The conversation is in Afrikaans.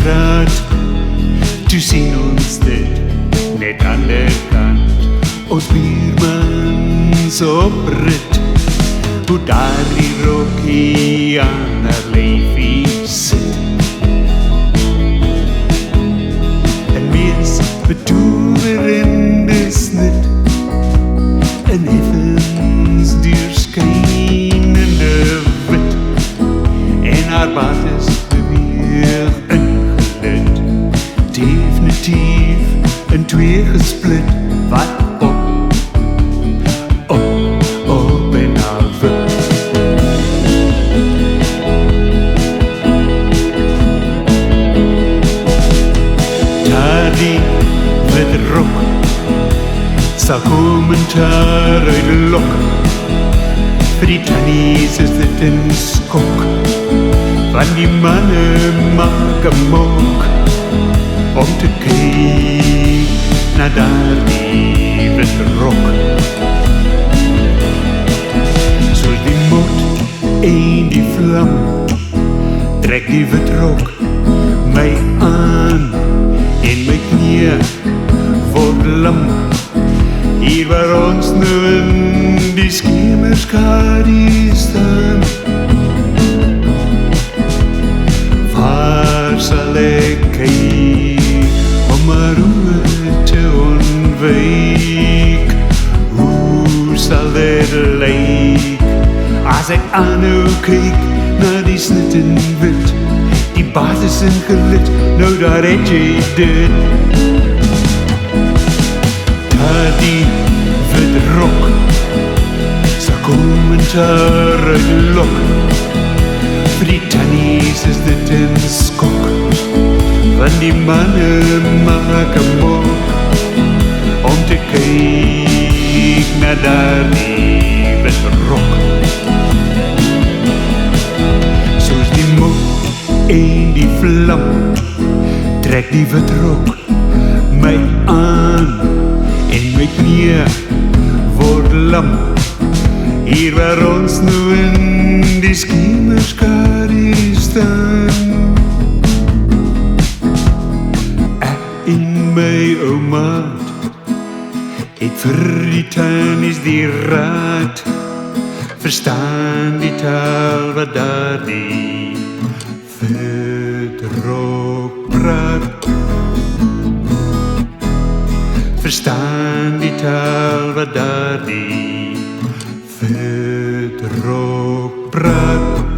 straat, toe sien ons dit net aan die kant. Ons buurmans op rit, hoe daar die rokkie aan haar leefie sit. En mees betoverende snit, en effens deurskynende wit, en haar baard is beweeg ingelid, definitief in twee gesplit, wat op en af. Daar die witte rok, sal kommentaar uit die lok, vir die tannies is dit in skok, want die manne maak 'n mok, om te kyk na daar die witte rok. Soos die mot en die vlam, trek die wit rok my aan, en my knie word lam, hier waar ons nou in die skemerskadie staan. Waar sal ek kyk om my roe te ontwyk? Hoe sal dit lyk as ek aanhou kyk na die snit in wit, die baard is ingelid, nou daar het jy dit. Die witte rok, sal kommentaar uit die lok, vir die tannies is dit in skok, want die manne maak 'n mok, om te kyk na daar die witte rok. Soos die mok en die vlam, trek die witte rok my aan, en my knie word lam, hier waar ons nou in die skemerskadie staan. Ek en my ou maat het vir die tannies die raad, verstaan die taal wat daar die witte rok praat. Verstaan die taal wat daar die witte rok praat.